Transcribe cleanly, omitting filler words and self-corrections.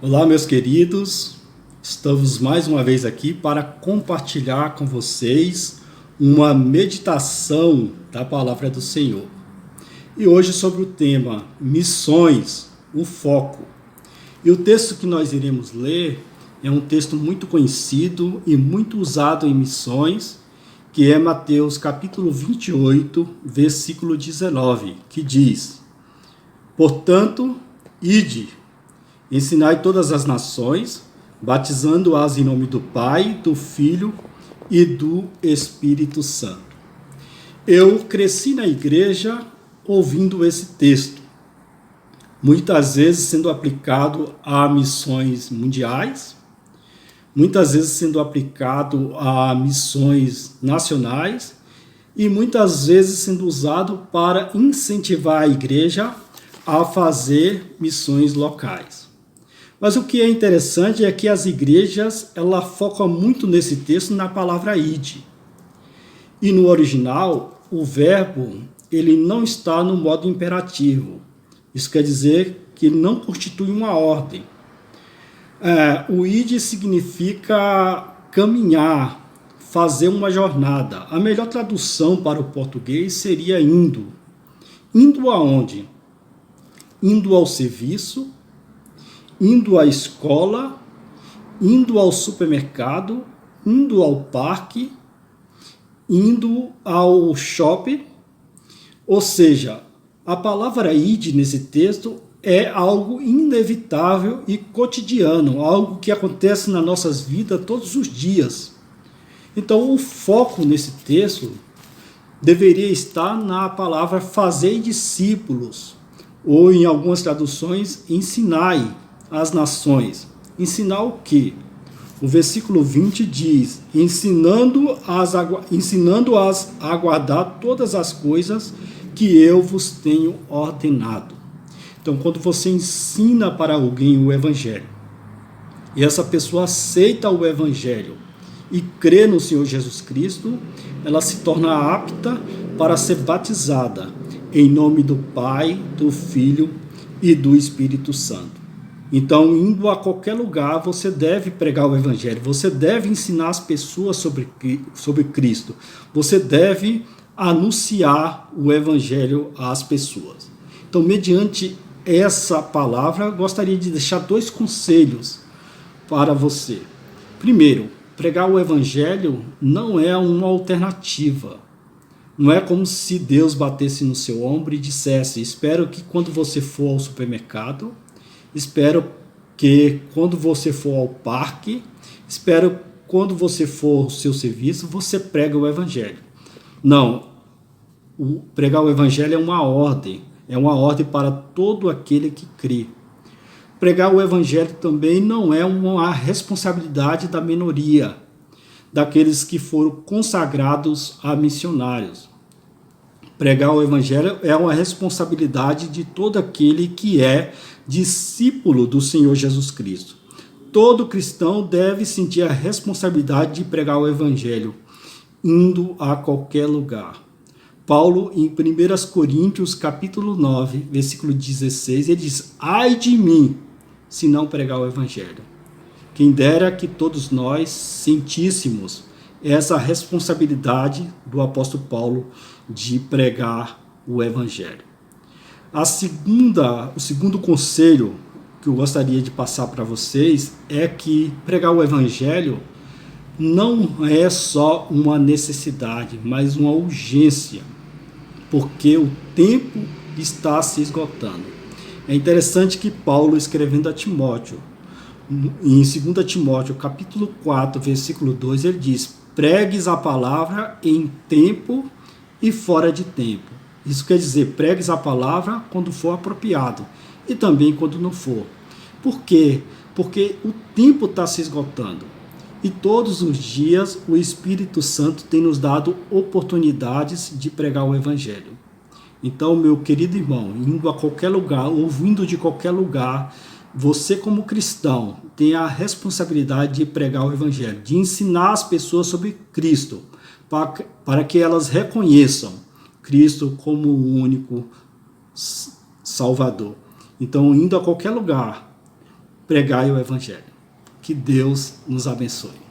Olá, meus queridos, estamos mais uma vez aqui para compartilhar com vocês uma meditação da palavra do Senhor. E hoje sobre o tema Missões, o foco. E o texto que nós iremos ler é um texto muito conhecido e muito usado em missões, que é Mateus capítulo 28, versículo 19, que diz: Portanto, ide, ensinai todas as nações, batizando-as em nome do Pai, do Filho e do Espírito Santo. Eu cresci na igreja ouvindo esse texto, muitas vezes sendo aplicado a missões mundiais, muitas vezes sendo aplicado a missões nacionais e muitas vezes sendo usado para incentivar a igreja a fazer missões locais. Mas o que é interessante é que as igrejas, ela foca muito nesse texto na palavra ide. E no original, o verbo, ele não está no modo imperativo. Isso quer dizer que ele não constitui uma ordem. O ide significa caminhar, fazer uma jornada. A melhor tradução para o português seria indo. Indo aonde? Indo ao serviço, indo à escola, indo ao supermercado, indo ao parque, indo ao shopping. Ou seja, a palavra ide nesse texto é algo inevitável e cotidiano, algo que acontece nas nossas vidas todos os dias. Então, o foco nesse texto deveria estar na palavra fazer discípulos, ou em algumas traduções, ensinai as nações. Ensinar o quê? O versículo 20 diz: ensinando-as a guardar todas as coisas que eu vos tenho ordenado. Então, quando você ensina para alguém o evangelho, e essa pessoa aceita o evangelho e crê no Senhor Jesus Cristo, ela se torna apta para ser batizada em nome do Pai, do Filho e do Espírito Santo. Então, indo a qualquer lugar, você deve pregar o evangelho, você deve ensinar as pessoas sobre Cristo, você deve anunciar o evangelho às pessoas. Então, mediante essa palavra, gostaria de deixar 2 conselhos para você. Primeiro, pregar o evangelho não é uma alternativa. Não é como se Deus batesse no seu ombro e dissesse: espero que quando você for ao supermercado, espero que quando você for ao parque, espero quando você for ao seu serviço, você prega o evangelho. Não, pregar o evangelho é uma ordem para todo aquele que crê. Pregar o evangelho também não é uma responsabilidade da minoria, daqueles que foram consagrados a missionários. Pregar o evangelho é uma responsabilidade de todo aquele que é discípulo do Senhor Jesus Cristo. Todo cristão deve sentir a responsabilidade de pregar o evangelho, indo a qualquer lugar. Paulo, em 1 Coríntios, capítulo 9, versículo 16, ele diz: ai de mim, se não pregar o evangelho. Quem dera que todos nós sentíssemos essa responsabilidade do apóstolo Paulo de pregar o evangelho. O segundo conselho que eu gostaria de passar para vocês é que pregar o evangelho não é só uma necessidade, mas uma urgência, porque o tempo está se esgotando. É interessante que Paulo, escrevendo a Timóteo, em 2 Timóteo, capítulo 4, versículo 2, ele diz: pregues a palavra em tempo e fora de tempo. Isso quer dizer, pregues a palavra quando for apropriado e também quando não for. Por quê? Porque o tempo está se esgotando. E todos os dias o Espírito Santo tem nos dado oportunidades de pregar o evangelho. Então, meu querido irmão, indo a qualquer lugar, ouvindo de qualquer lugar, você como cristão tem a responsabilidade de pregar o evangelho, de ensinar as pessoas sobre Cristo, para que elas reconheçam Cristo como o único Salvador. Então, indo a qualquer lugar, pregai o Evangelho. Que Deus nos abençoe.